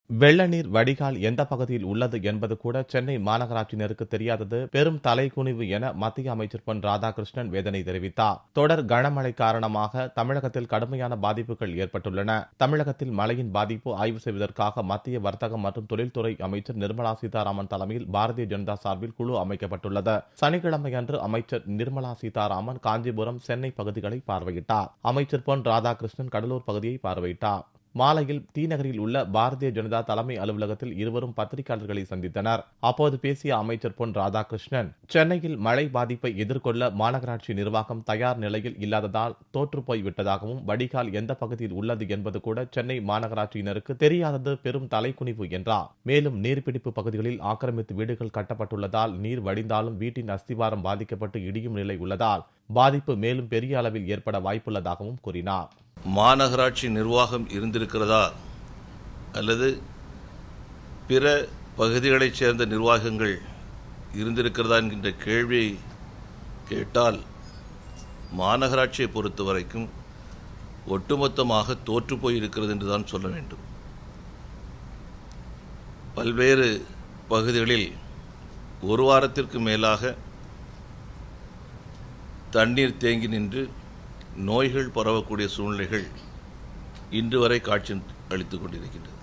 வெள்ள நீர் வடிகால் எந்த பகுதியில் உள்ளது என்பது கூட சென்னை மாநகராட்சியினருக்கு தெரியாதது பெரும் தலைக்குனிவு என மத்திய அமைச்சர் பொன் ராதாகிருஷ்ணன் வேதனை தெரிவித்தார். தொடர் கனமழை காரணமாக தமிழகத்தில் கடுமையான பாதிப்புகள் ஏற்பட்டுள்ளன. தமிழகத்தில் மழையின் பாதிப்பு ஆய்வு செய்வதற்காக மத்திய வர்த்தகம் மற்றும் தொழில்துறை அமைச்சர் நிர்மலா சீதாராமன் தலைமையில் பாரதிய ஜனதா சார்பில் குழு அமைக்கப்பட்டுள்ளது. சனிக்கிழமையன்று அமைச்சர் நிர்மலா சீதாராமன் காஞ்சிபுரம், சென்னை பகுதிகளை பார்வையிட்டார். அமைச்சர் பொன் ராதாகிருஷ்ணன் கடலூர் பகுதியை பார்வையிட்டார். மாலையில் தீநகரில் உள்ள பாரதிய ஜனதா தலைமை அலுவலகத்தில் இருவரும் பத்திரிகையாளர்களை சந்தித்தனர். அப்போது பேசிய அமைச்சர் பொன் ராதாகிருஷ்ணன், சென்னையில் மழை பாதிப்பை எதிர்கொள்ள மாநகராட்சி நிர்வாகம் தயார் நிலையில் இல்லாததால் தோற்றுப்போய் விட்டதாகவும், வடிகால் எந்த பகுதியில் உள்ளது என்பது கூட சென்னை மாநகராட்சியினருக்கு தெரியாதது பெரும் தலைக்குனிவு என்றார். மேலும் நீர்பிடிப்பு பகுதிகளில் ஆக்கிரமித்து வீடுகள் கட்டப்பட்டுள்ளதால் நீர் வடிந்தாலும் வீட்டின் அஸ்திவாரம் பாதிக்கப்பட்டு இடியும் நிலை உள்ளதால் பாதிப்பு மேலும் பெரிய அளவில் ஏற்பட வாய்ப்புள்ளதாகவும் கூறினார். மாநகராட்சி நிர்வாகம் இருந்திருக்கிறதா அல்லது பிற பகுதிகளைச் சேர்ந்த நிர்வாகங்கள் இருந்திருக்கிறதா என்கின்ற கேள்வியை கேட்டால் மாநகராட்சியை பொறுத்தவரைக்கும் ஒட்டுமொத்தமாக தோற்றுப்போய் இருக்கிறது என்றுதான் சொல்ல வேண்டும். பல்வேறு பகுதிகளில் ஒரு வாரத்திற்கு மேலாக தண்ணீர் தேங்கி நின்று நோய்கள் பரவக்கூடிய சூழ்நிலைகள் இன்று வரை காட்சி அளித்துக் கொண்டிருக்கின்றது.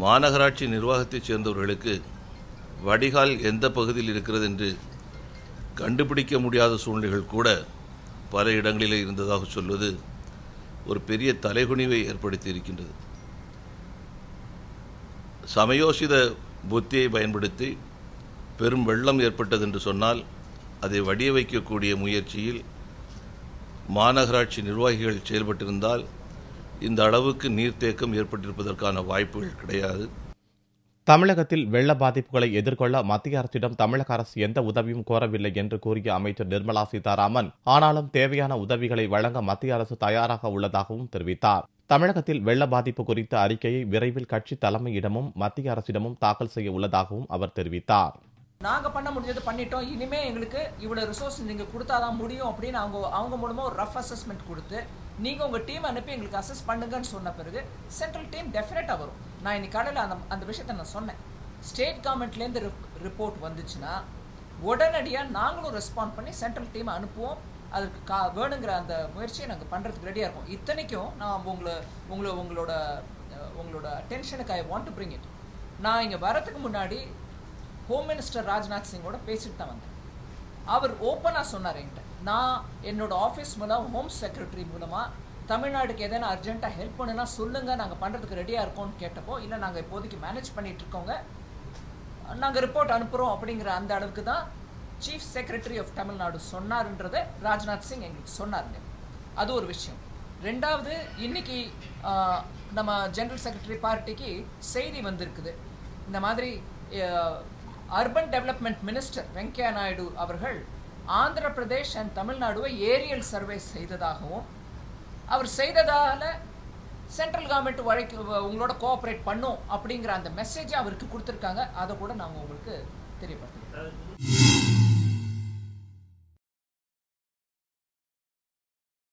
மாநகராட்சி நிர்வாகத்தைச் சேர்ந்தவர்களுக்கு வடிகால் எந்த பகுதியில் இருக்கிறது என்று கண்டுபிடிக்க முடியாத சூழ்நிலைகள் கூட பல இடங்களிலே இருந்ததாக சொல்வது ஒரு பெரிய தலைகுனிவை ஏற்படுத்தி இருக்கின்றது. சமயோசித புத்தியை பயன்படுத்தி பெரும் வெள்ளம் ஏற்பட்டது என்று சொன்னால் அதை வடிய வைக்கக்கூடிய முயற்சியில் மாநகராட்சி நிர்வாகிகள் செயல்பட்டிருந்தால் இந்த அளவுக்கு நீர்த்தேக்கம் ஏற்பட்டிருப்பதற்கான வாய்ப்புகள் கிடையாது. தமிழகத்தில் வெள்ள பாதிப்புகளை எதிர்கொள்ள மத்திய அரசிடம் தமிழக அரசு எந்த உதவியும் கோரவில்லை என்று கூறிய அமைச்சர் நிர்மலா சீதாராமன், ஆனாலும் தேவையான உதவிகளை வழங்க மத்திய அரசு தயாராக உள்ளதாகவும் தெரிவித்தார். தமிழகத்தில் வெள்ள பாதிப்பு குறித்த அறிக்கையை விரைவில் கட்சி தலைமையிடமும் மத்திய அரசிடமும் தாக்கல் செய்ய உள்ளதாகவும் அவர் தெரிவித்தார். நாங்கள் பண்ண முடிஞ்சது பண்ணிட்டோம், இனிமேல் எங்களுக்கு இவ்வளோ ரிசோர்ஸ் நீங்கள் கொடுத்தாதான் முடியும் அப்படின்னு அவங்க மூலமாக ஒரு ரஃப் அசஸ்மெண்ட் கொடுத்து நீங்கள் உங்கள் டீம் அனுப்பி எங்களுக்கு அசஸ் பண்ணுங்கன்னு சொன்ன பிறகு சென்ட்ரல் டீம் டெஃபினட்டாக வரும். நான் இன்னைக்கு காலையில் அந்த விஷயத்தை நான் சொன்னேன். ஸ்டேட் கவர்மெண்ட்லேருந்து ரிப்போர்ட் வந்துச்சுன்னா உடனடியாக நாங்களும் ரெஸ்பாண்ட் பண்ணி சென்ட்ரல் டீம் அனுப்புவோம். அதுக்கு வேணுங்கிற அந்த முயற்சியை நாங்கள் பண்ணுறதுக்கு ரெடியாக இருக்கோம். இத்தனைக்கும் நான் உங்களோட அட்டென்ஷனுக்கு I want to bring it. நான் இங்கே வரதுக்கு முன்னாடி ஹோம் மினிஸ்டர் ராஜ்நாத் சிங்கோட பேசிட்டு தான் வந்தேன். அவர் ஓப்பனாக சொன்னார் என்கிட்ட, நான் என்னோட ஆஃபீஸ் மூலம் ஹோம் செக்ரட்டரி மூலமாக தமிழ்நாடுக்கு எதனா அர்ஜென்ட்டாக ஹெல்ப் பண்ணுன்னா சொல்லுங்கள், நாங்கள் பண்ணுறதுக்கு ரெடியாக இருக்கோம்னு கேட்டப்போ, இல்லை நாங்கள் இப்போதைக்கு மேனேஜ் பண்ணிகிட்டு இருக்கோங்க, நாங்கள் ரிப்போர்ட் அனுப்புகிறோம் அப்படிங்கிற அந்த அளவுக்கு தான் சீஃப் செக்ரட்டரி ஆஃப் தமிழ்நாடு சொன்னார்ன்றதை ராஜ்நாத் சிங் எங்களுக்கு சொன்னாருங்க. அது ஒரு விஷயம். ரெண்டாவது, இன்னைக்கு நம்ம ஜெனரல் செக்ரட்டரி பார்ட்டிக்கு செய்தி வந்திருக்குது. இந்த மாதிரி urban development minister Venkaiah Naidu அவர்கள் ஆந்திர பிரதேஷ் அண்ட் தமிழ்நாடுவை ஏரியல் சர்வே செய்ததாகவும், அவர் செய்ததால சென்ட்ரல் கவர்மெண்ட் உங்களோட கோஆப்ரேட் பண்ணும் அப்படிங்கிற அந்த மெசேஜை அவருக்கு கொடுத்துருக்காங்க. அதை கூட நாங்கள் உங்களுக்கு தெரியப்படுத்துகிறோம்.